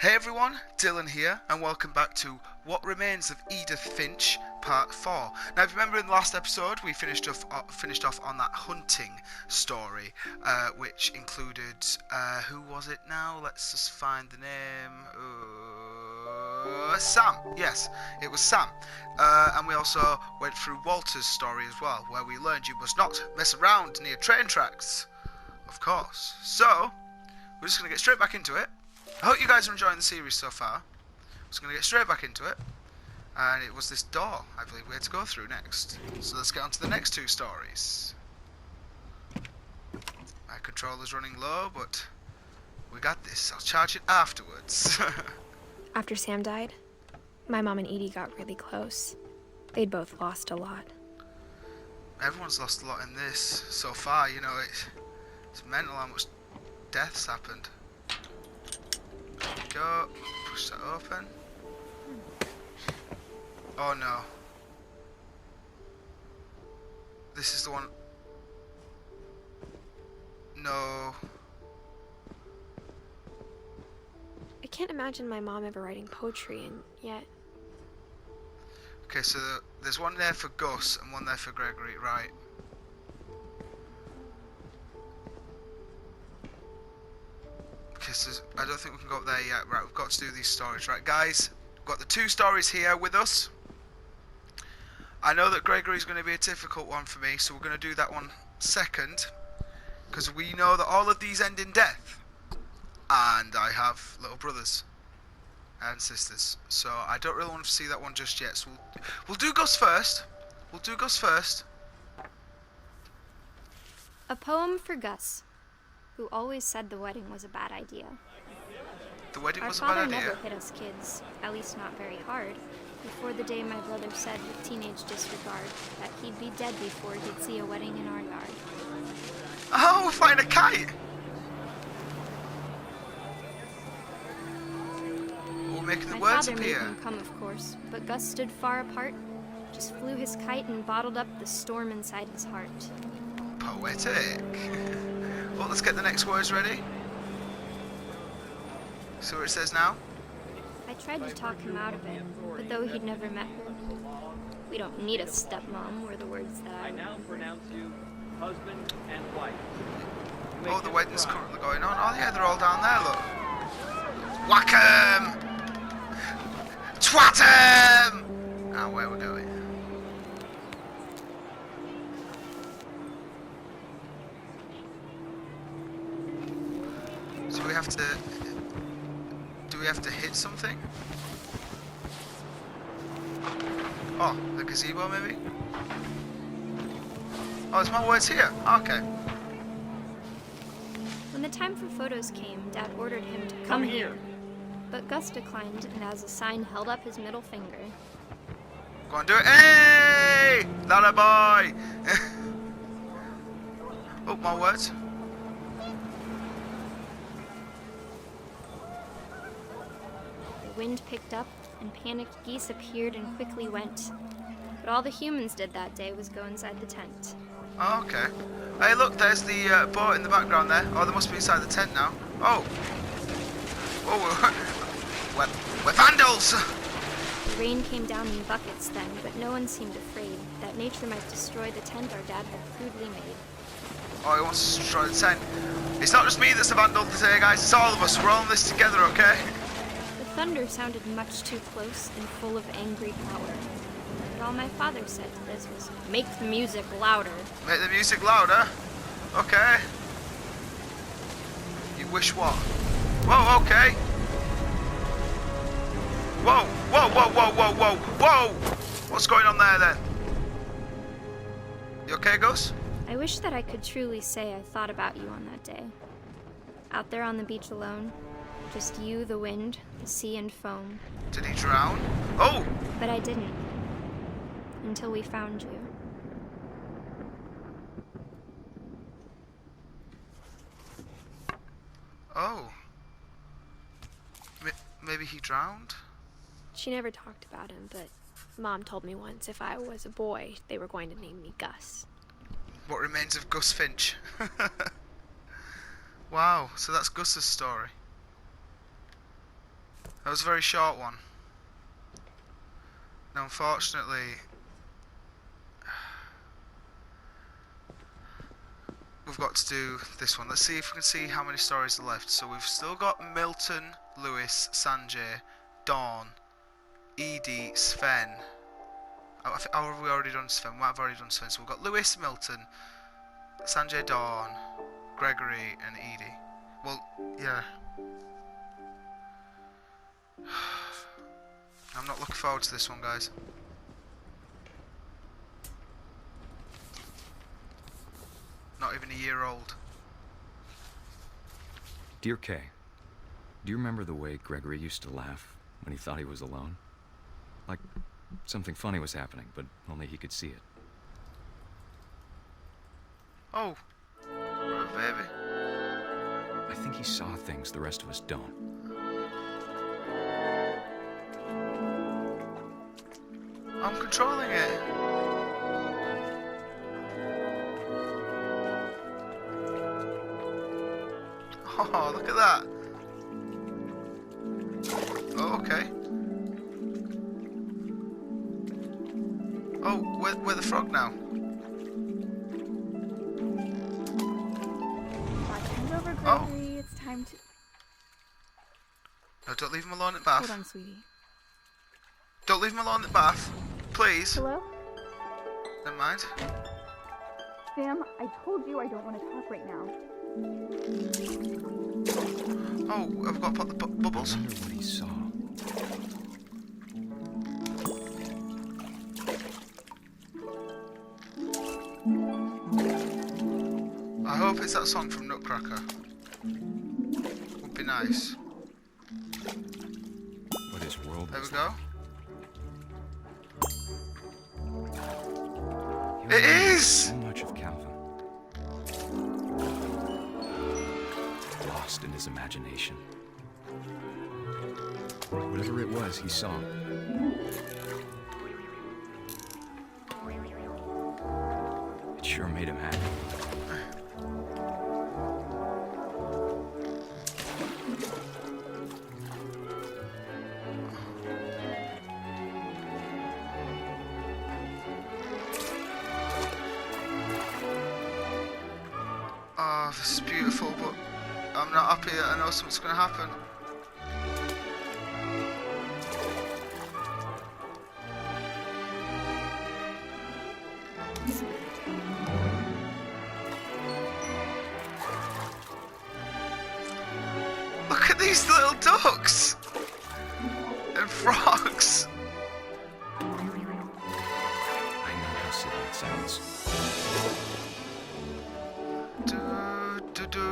Hey everyone, Dylan here, and welcome back to What Remains of Edith Finch, Part 4. Now, if you remember in the last episode, we finished off on that hunting story, which included, who was it now? Let's just find the name. Sam. Yes, it was Sam. And we also went through Walter's story as well, where we learned you must not mess around near train tracks. Of course. So, we're just going to get straight back into it. I hope you guys are enjoying the series so far. I'm just going to get straight back into it. And it was this door, I believe, we had to go through next. So let's get on to the next two stories. My controller's running low, but we got this. I'll charge it afterwards. After Sam died, my mom and Edie got really close. They'd both lost a lot. Everyone's lost a lot in this so far, you know. It's mental how much death's happened. There we go. Push that open. Oh no. This is the one. No. I can't imagine my mom ever writing poetry, and yet... Okay, so there's one there for Gus and one there for Gregory, right? Okay, so I don't think we can go up there yet. Right, we've got to do these stories. Right, guys, we've got the two stories here with us. I know that Gregory's going to be a difficult one for me, so we're going to do that one second. Because we know that all of these end in death. And I have little brothers and sisters. So I don't really want to see that one just yet. So we'll do Gus first. We'll do Gus first. A poem for Gus, who always said the wedding was a bad idea. The wedding was a Our bad father idea. never hit us kids, at least not very hard, before the day my brother said with teenage disregard that he'd be dead before he'd see a wedding in our yard. Oh, we'll find a kite. We're making the My words father made appear. him come, of course, but Gus stood far apart, just flew his kite and bottled up the storm inside his heart. Poetic. Well, let's get the next words ready. See what it says now? I tried to talk him out of it, but though he'd never met her, "We don't need a stepmom," were the words that I now pronounce you husband and wife. Oh, the wedding's currently going on. Oh, yeah, they're all down there, look. Whack 'em! Twat 'em! Now, where we're going. So we have to... Do we have to hit something? Oh, the gazebo, maybe? Oh, there's more words here. Okay. When the time for photos came, Dad ordered him to come here. But Gus declined, and as a sign held up his middle finger. Go on, do it. Hey! That a boy! Oh, more words. The wind picked up, and panicked geese appeared and quickly went. But all the humans did that day was go inside the tent. Oh, okay. Hey, look, there's the boat in the background there. Oh, they must be inside the tent now. Oh. Oh, we're vandals! The rain came down in buckets then, but no one seemed afraid that nature might destroy the tent our dad had crudely made. Oh, he wants to destroy the tent. It's not just me that's a vandal today, guys. It's all of us. We're all in this together, okay? The thunder sounded much too close and full of angry power. But all my father said to this was, "Make the music louder." Make the music louder. Okay. You wish what? Whoa, okay. Whoa, whoa, whoa, whoa, whoa, whoa, whoa! What's going on there then? You okay, Gus? I wish that I could truly say I thought about you on that day. Out there on the beach alone, just you, the wind, the sea and foam. Did he drown? Oh! But I didn't. Until we found you. Oh. Maybe he drowned? She never talked about him, but Mom told me once if I was a boy, they were going to name me Gus. What remains of Gus Finch? Wow, so that's Gus's story. That was a very short one. Now, unfortunately, we've got to do this one. Let's see if we can see how many stories are left. So we've still got Milton, Lewis, Sanjay, Dawn, Edie, Sven. Oh, have we already done Sven? We might have already done Sven. So we've got Lewis, Milton, Sanjay, Dawn, Gregory, and Edie. Well, yeah. I'm not looking forward to this one, guys. Not even a year old. Dear Kay, do you remember the way Gregory used to laugh when he thought he was alone? Like something funny was happening, but only he could see it. Oh, what a baby. I think he saw things the rest of us don't. I'm controlling it. Oh, look at that. Oh, okay. Oh, we're the frog now. Watching over Gregory, Oh. it's time to... No, don't leave him alone at bath. Hold on, sweetie. Don't leave him alone at bath. Please. Hello? Never mind. Sam, I told you I don't want to talk right now. Oh, I've got to put the I bubbles. wonder what he saw. I hope it's that song from Nutcracker. Would be nice. What his world There we was go. like. It He remembered is! so much of Calvin. Lost in his imagination. Whatever it was he saw. It sure made him happy. Oh, this is beautiful, but I'm not happy that I know something's going to happen. Look at these little ducks and frogs. I know how silly it sounds. Do, do, do.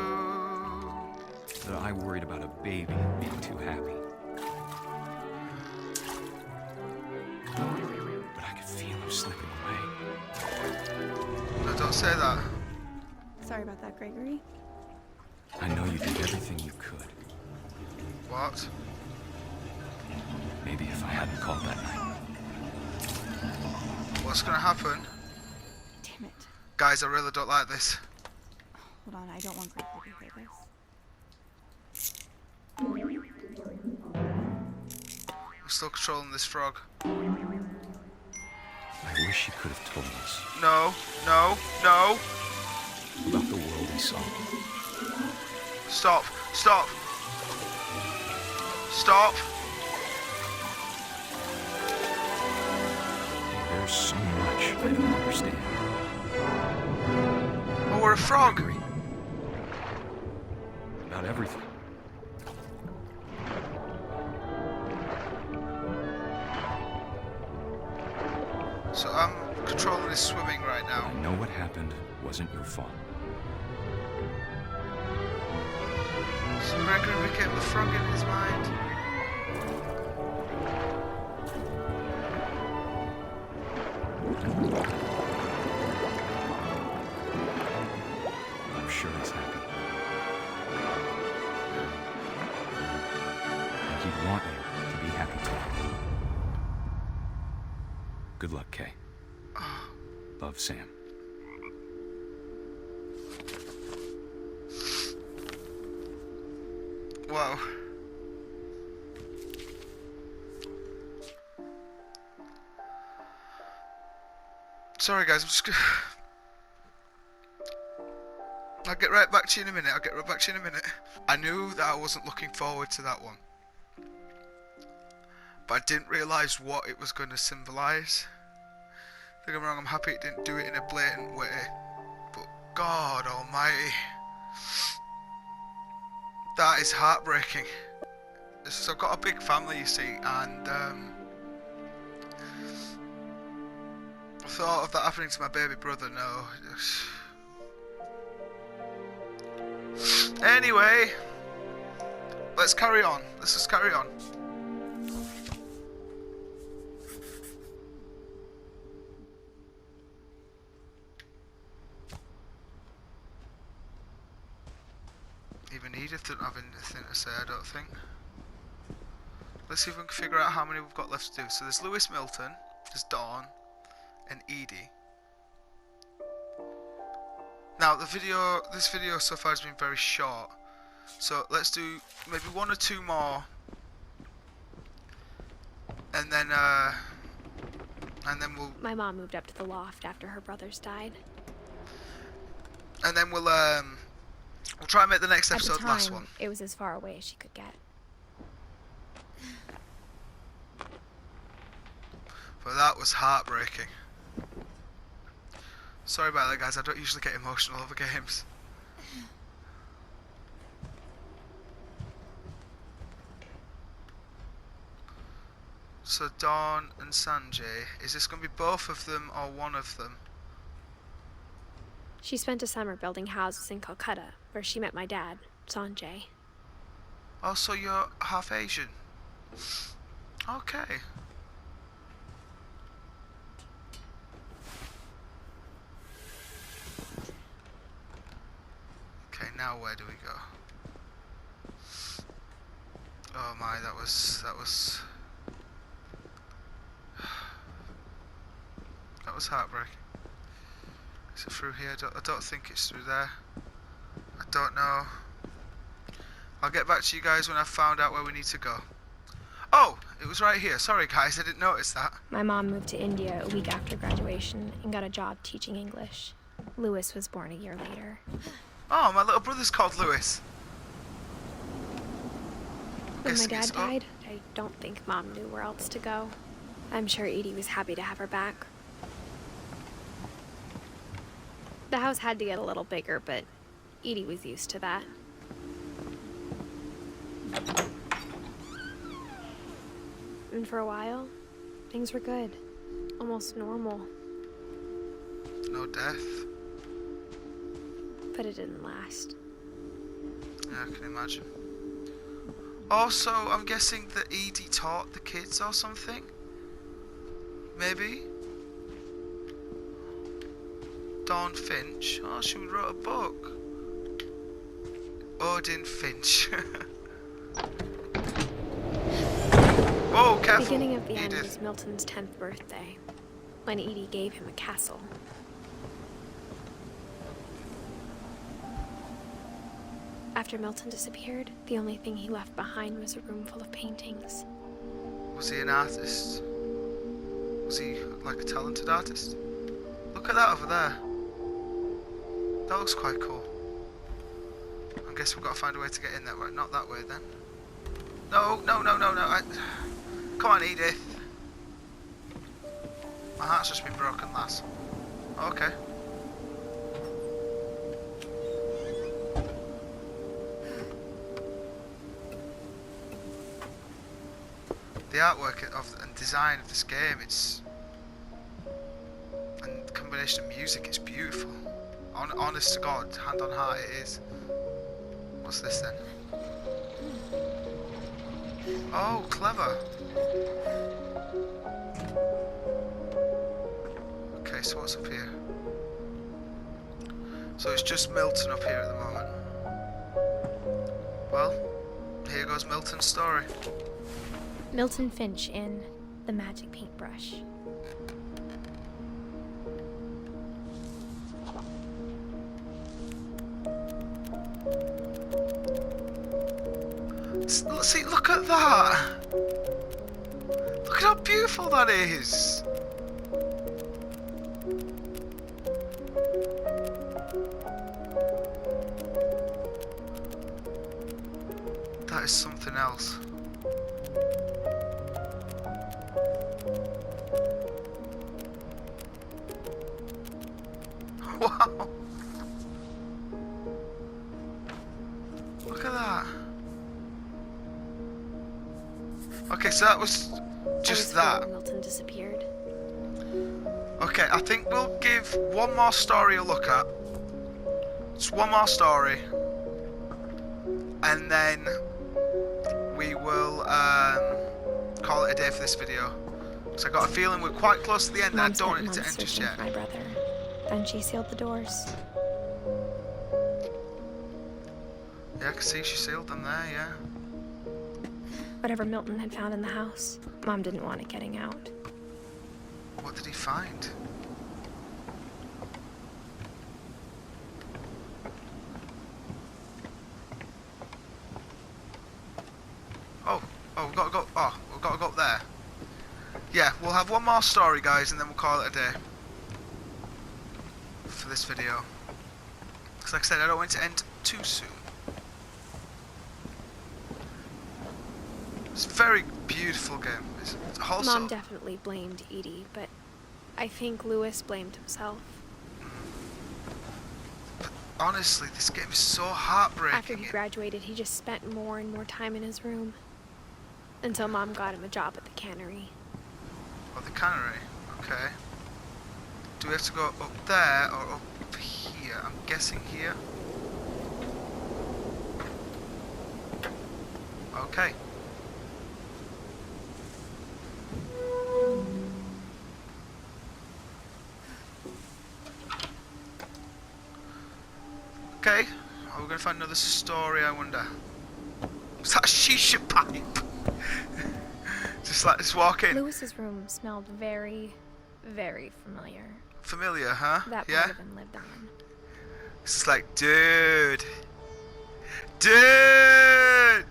That I worried about a baby being too happy. But I could feel him slipping away. No, don't say that. Sorry about that, Gregory. I know you did everything you could. What? Maybe if I hadn't called that night. What's going to happen? Damn it. Guys, I really don't like this. Hold on, I don't want Gregory to hear this. I'm still controlling this frog. I wish he could have told us No, no, no. about the world he saw. Stop, stop. Stop. There's so much I don't understand. Oh, we're a frog. Gregory. About everything. So I'm controlling his swimming right now. I know what happened wasn't your fault. So Gregory became the frog in his mind. I'm sure he's happy. And he'd want you to be happy too. Good luck, Kay. Love, Sam. Wow. Sorry guys, I'm just I'll get right back to you in a minute. I knew that I wasn't looking forward to that one, but I didn't realise what it was going to symbolise. Don't get me wrong, I'm happy it didn't do it in a blatant way, but God almighty, that is heartbreaking. So I've got a big family, you see, and the thought of that happening to my baby brother, no. Anyway, let's carry on. Let's just carry on. Even Edith didn't have anything to say, I don't think. Let's see if we can figure out how many we've got left to do. So there's Lewis Milton, there's Dawn, and Edie. Now this video so far has been very short, so let's do maybe one or two more, and then we'll. My mom moved up to the loft after her brothers died. And then we'll try and make the next At the episode the time, last one. it was as far away as she could get. But that was heartbreaking. Sorry about that, guys. I don't usually get emotional over games. So Dawn and Sanjay, is this going to be both of them or one of them? She spent a summer building houses in Calcutta, where she met my dad, Sanjay. Oh, so you're half Asian. Okay. Okay, now where do we go? Oh my, that was heartbreaking. Is it through here? I don't think it's through there. I don't know. I'll get back to you guys when I've found out where we need to go. Oh, it was right here. Sorry guys, I didn't notice that. My mom moved to India a week after graduation and got a job teaching English. Lewis was born a year later. Oh, my little brother's called Lewis. When my Guessing dad it's- died, I don't think Mom knew where else to go. I'm sure Edie was happy to have her back. The house had to get a little bigger, but Edie was used to that. And for a while, things were good. Almost normal. No death. But it didn't last. Yeah, I can imagine. Also, I'm guessing that Edie taught the kids or something? Maybe? Dawn Finch. Oh, she wrote a book. Odin Finch. Whoa, careful! The beginning of the end Edith. was Milton's 10th birthday, when Edie gave him a castle. After Milton disappeared, the only thing he left behind was a room full of paintings. Was he an artist? Was he like a talented artist? Look at that over there. That looks quite cool. I guess we've got to find a way to get in that way. Not that way then. No. Come on, Edith. My heart's just been broken, lass. Okay. The artwork and design of this game, and the combination of music, it's beautiful. Honest to God, hand on heart, it is. What's this then? Oh, clever. Okay, so what's up here? So it's just Milton up here at the moment. Well, here goes Milton's story. Milton Finch in The Magic Paintbrush. See, look at that! Look at how beautiful that is! else. Wow! Look at that. Okay, so that was just that. Milton disappeared. Okay, I think we'll give one more story a look at. Just one more story. And then we will call it a day for this video. So I got a feeling we're quite close to the end and I Mom don't spent want it to months end just searching yet. for my brother. Then she sealed the doors. Yeah, I can see she sealed them there, yeah. Whatever Milton had found in the house, Mom didn't want it getting out. What did he find? We've got to go up there. Yeah, we'll have one more story, guys, and then we'll call it a day for this video. Because like I said, I don't want it to end too soon. It's a very beautiful game. It's also... Mom definitely blamed Edie, but I think Lewis blamed himself. But honestly, this game is so heartbreaking. After he graduated, he just spent more and more time in his room. Until Mom got him a job at the cannery. Oh, the cannery. Okay. Do we have to go up there or up here? I'm guessing here. Okay. Okay. Are we going to find another story, I wonder? Is that a shisha pipe? Just walk in. Lewis's room smelled very, very familiar. Familiar, huh? That yeah? part of him lived on. It's just like, dude! Dude!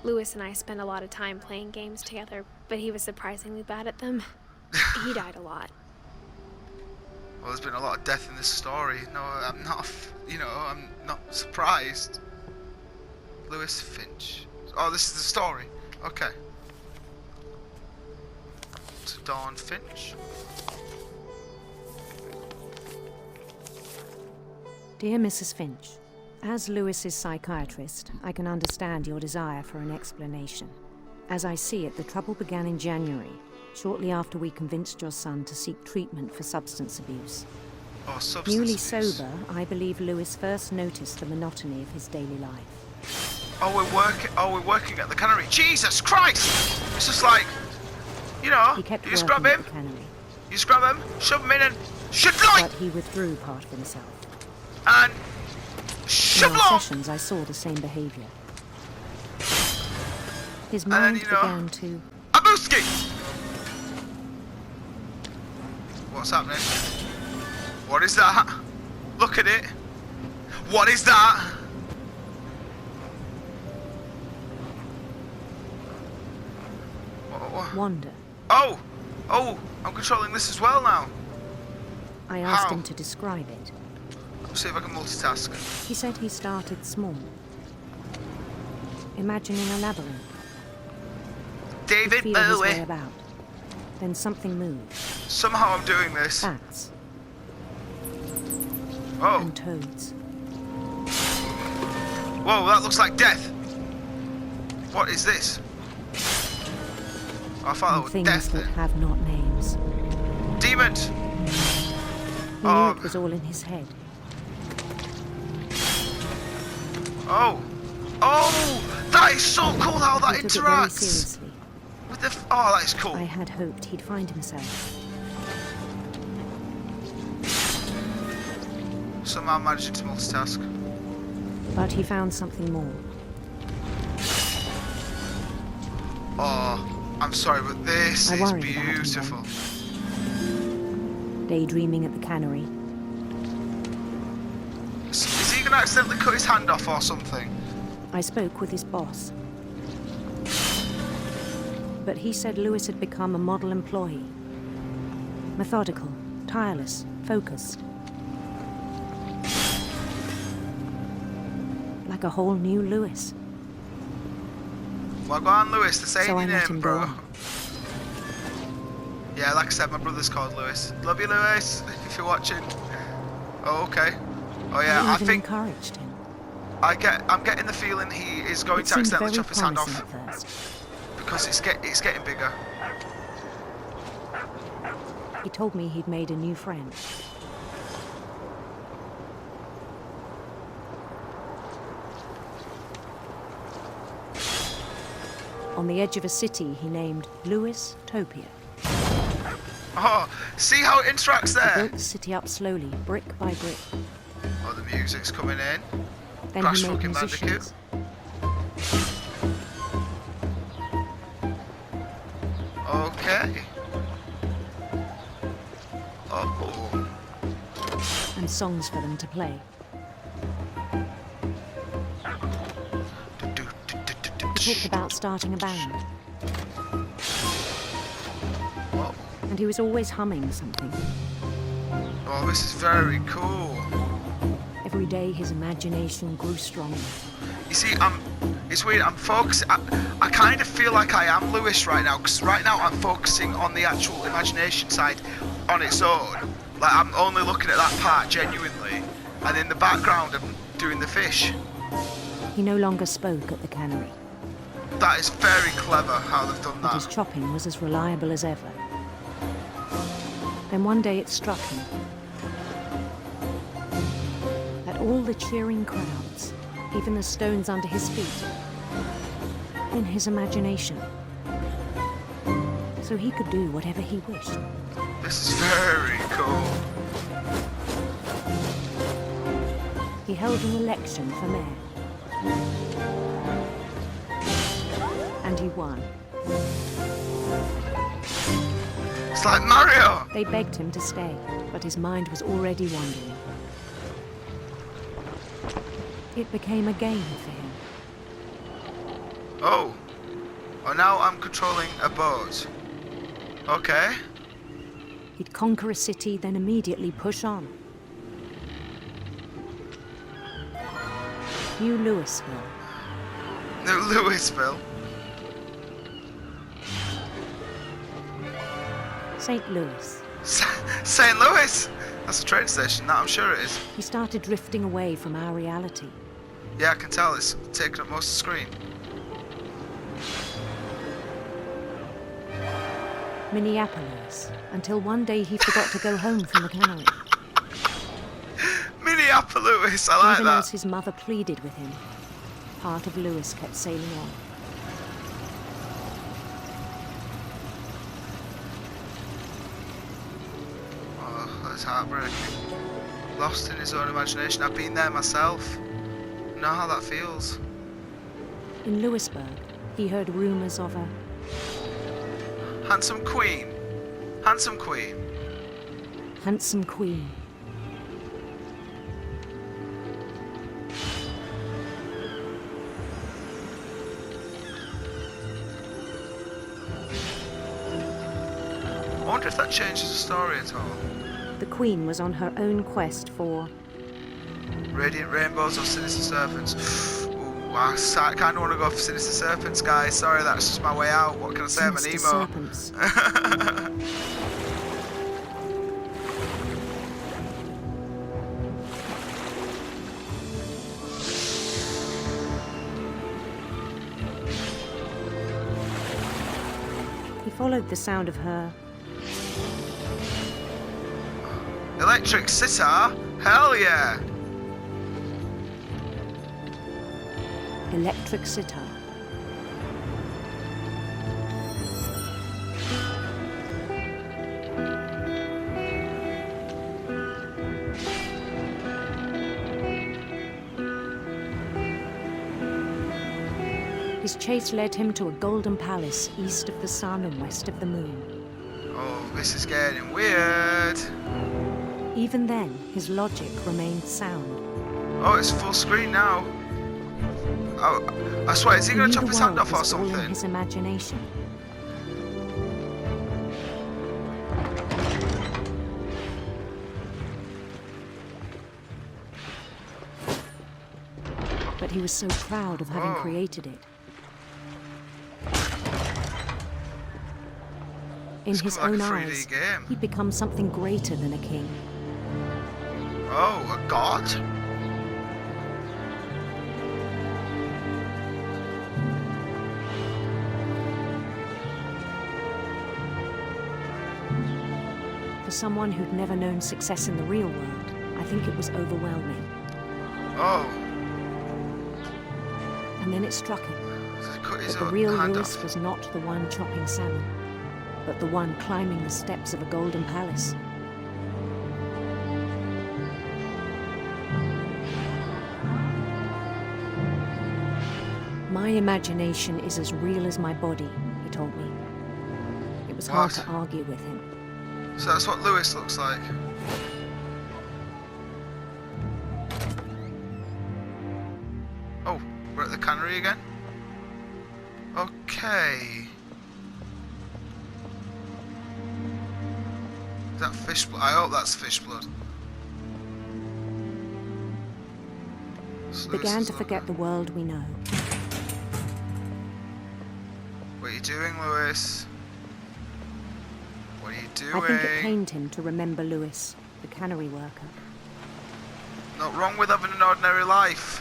Lewis and I spent a lot of time playing games together, but he was surprisingly bad at them. He died a lot. Well, there's been a lot of death in this story. No, I'm not, I'm not surprised. Lewis Finch. Oh, this is the story. Okay. To Dawn Finch. Dear Mrs. Finch, as Lewis's psychiatrist, I can understand your desire for an explanation. As I see it, the trouble began in January, shortly after we convinced your son to seek treatment for substance abuse. Oh, substance Newly abuse. sober, I believe Lewis first noticed the monotony of his daily life. Oh, we're working at the cannery. Jesus Christ! It's just like, He kept you just working grab at him, the cannery, you just grab him, shove him in and shove like, but he withdrew part of himself. and In shove our long. sessions, I saw the same behavior. His then, mind began to... Abuski! What's happening? What is that? Look at it. What is that? wander. Oh! Oh! I'm controlling this as well now. I asked How? him to describe it. Let's see if I can multitask. He said he started small, imagining a labyrinth. He'd David feel his way Bowie. about. Then something moved. Somehow I'm doing this. Bats Oh. and toads. Whoa, that looks like death. What is this? I thought that And was things death that then. have not names. Demons! He knew it was all in his head. Oh! Oh! That is so cool how that He took it very interacts! seriously. With the oh, that is cool. I had hoped he'd find himself. Somehow managing to multitask. But he found something more. Oh, I'm sorry, but this I is worried about him beautiful. Daydreaming at the cannery. Is he gonna accidentally cut his hand off or something? I spoke with his boss. But he said Lewis had become a model employee. Methodical, tireless, focused. Like a whole new Lewis. Well, go on, Lewis. They're saying So I your let name, him go bro. on. Yeah, like I said, my brother's called Lewis. Love you, Lewis, if you're watching. Oh, okay. Oh yeah, I I even think encouraged him. I'm getting the feeling he is going It to seemed accidentally very chop his hand promising off at first. because it's getting bigger. He told me he'd made a new friend. On the edge of a city he named Lewis Topia. Oh, see how it interacts He there? built the city up slowly, brick by brick. Oh, the music's coming in. Then Crash he made fucking musicians. Okay. Oh. And songs for them to play. He talked about starting a band. Oh. And he was always humming something. Oh, this is very cool. Every day his imagination grew stronger. You see, it's weird, I'm focusing, I kind of feel like I am Lewis right now, because right now I'm focusing on the actual imagination side on its own. Like, I'm only looking at that part genuinely, and in the background I'm doing the fish. He no longer spoke at the cannery, That is very clever how they've done but his that. chopping was as reliable as ever. Then one day it struck him that all the cheering crowds, even the stones under his feet, in his imagination. So he could do whatever he wished. This is very cool. He held an election for mayor. And he won. It's like Mario! They begged him to stay, but his mind was already wandering. It became a game for him. Oh. Oh, now I'm controlling a boat. Okay. He'd conquer a city, then immediately push on. New Louisville. No, Louisville. St. Louis. St. Louis! That's a train station, that I'm sure it is. He started drifting away from our reality. Yeah, I can tell it's taking up most of the screen. Minneapolis, until one day he forgot to go home from the cannery. Minneapolis, I like Even that. as his mother pleaded with him, part of Lewis kept sailing on. Oh, that's heartbreaking. Lost in his own imagination. I've been there myself. I know how that feels. In Louisburg, he heard rumors of a Handsome queen. Handsome queen. handsome queen. I wonder if that changes the story at all. The queen was on her own quest for Radiant rainbows or sinister serpents. Ooh, I kind of want to go for sinister serpents, guys. Sorry, that's just my way out. What can I say? I'm an sinister emo. serpents. He followed the sound of her Electric sitar? Hell yeah! electric sitar. His chase led him to a golden palace east of the sun and west of the moon. Oh, this is getting weird. Even then, his logic remained sound. Oh, it's full screen now. Oh, I swear, is he He going knew to chop the his hand world off or was all in something? his imagination. But he was so proud of having Whoa. created it. In It's his like own a 3D eyes, game. he'd become something greater than a king. Oh, a god? For someone who'd never known success in the real world, I think it was overwhelming. Oh. And then it struck him He's cut his that the own real hand Lewis off. was not the one chopping salmon, but the one climbing the steps of a golden palace. My imagination is as real as my body, he told me. It was hard What? to argue with him. So that's what Lewis looks like. Oh, we're at the cannery again? Okay. Is that fish blood? I hope that's fish blood. So Lewis Began is to like- forget the world we know. What are you doing, Lewis? What are you doing? I think it pained him to remember Lewis, the cannery worker. Not wrong with having an ordinary life.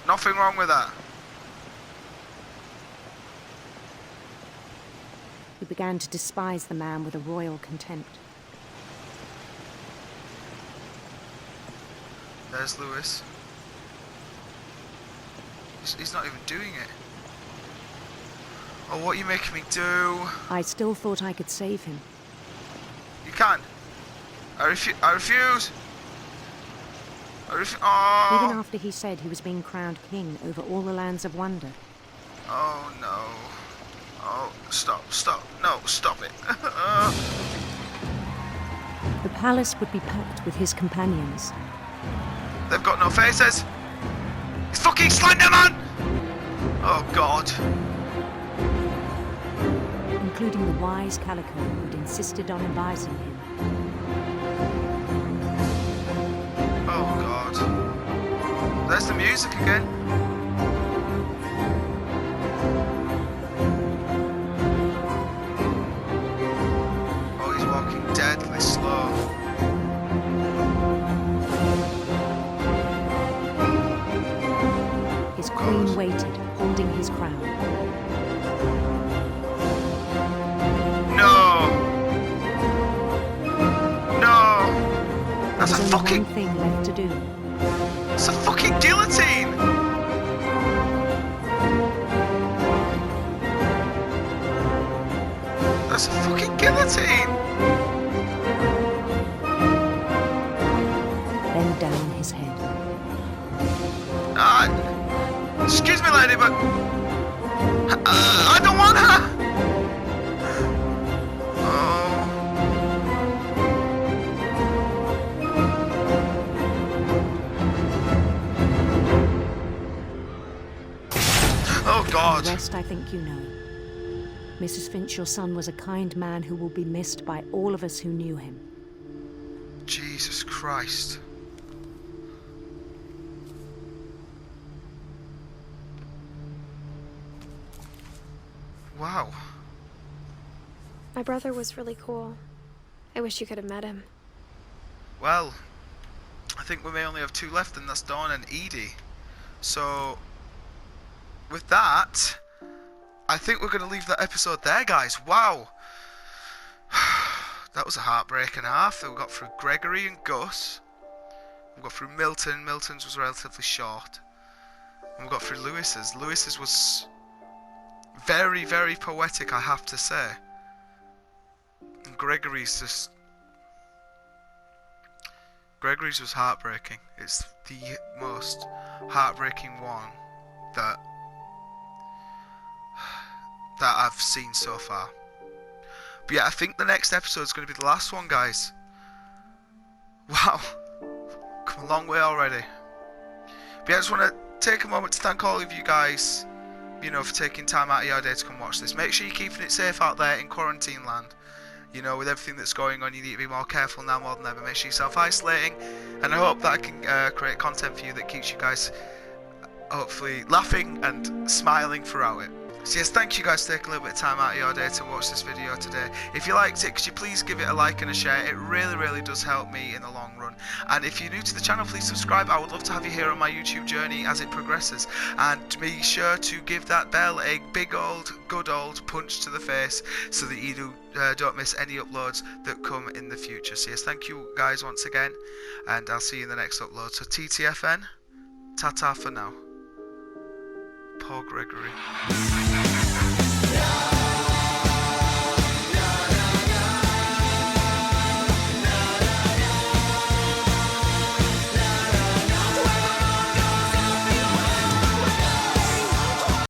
Nothing wrong with that. He began to despise the man with a royal contempt. There's Lewis. He's not even doing it. Oh, what are you making me do? I still thought I could save him. You can't. I refuse. I refuse. Oh. Even after he said he was being crowned king over all the lands of wonder. Oh no. Oh, stop, stop. No, stop it. The palace would be packed with his companions. They've got no faces. It's fucking Slender Man! Oh god. Including the wise Calico who'd insisted on advising him. Oh god. There's the music again. Oh, he's walking deadly slow. His queen waited, holding his crown. No! No! That's a There was only fucking... one thing left to do. It's a fucking guillotine! That's a fucking guillotine! Bend down his head. Excuse me, lady, but... I don't want her! Oh God. The rest I think you know. Mrs. Finch, your son was a kind man who will be missed by all of us who knew him. Jesus Christ. Wow. My brother was really cool. I wish you could have met him. Well, I think we may only have two left, and that's Dawn and Edie. So, with that, I think we're going to leave that episode there, guys. Wow. That was a heartbreak and a half. We got through Gregory and Gus. We got through Milton. Milton's was relatively short. And we got through Lewis's. Lewis's was very, very poetic, I have to say. And Gregory's was heartbreaking. It's the most heartbreaking one that I've seen so far. But yeah, I think the next episode is going to be the last one, guys. Wow. Come a long way already. But yeah, I just want to take a moment to thank all of you guys, you know, for taking time out of your day to come watch this. Make sure you're keeping it safe out there in quarantine land. You know, with everything that's going on, you need to be more careful now more than ever. Make sure you're self-isolating. And I hope that I can create content for you that keeps you guys hopefully laughing and smiling throughout it. So yes, thank you guys for taking a little bit of time out of your day to watch this video today. If you liked it, could you please give it a like and a share? It really, really does help me in the long run. And if you're new to the channel, please subscribe. I would love to have you here on my YouTube journey as it progresses. And be sure to give that bell a big old, good old punch to the face so that you don't miss any uploads that come in the future. So yes, thank you guys once again, and I'll see you in the next upload. So TTFN, ta-ta for now. Poor Gregory.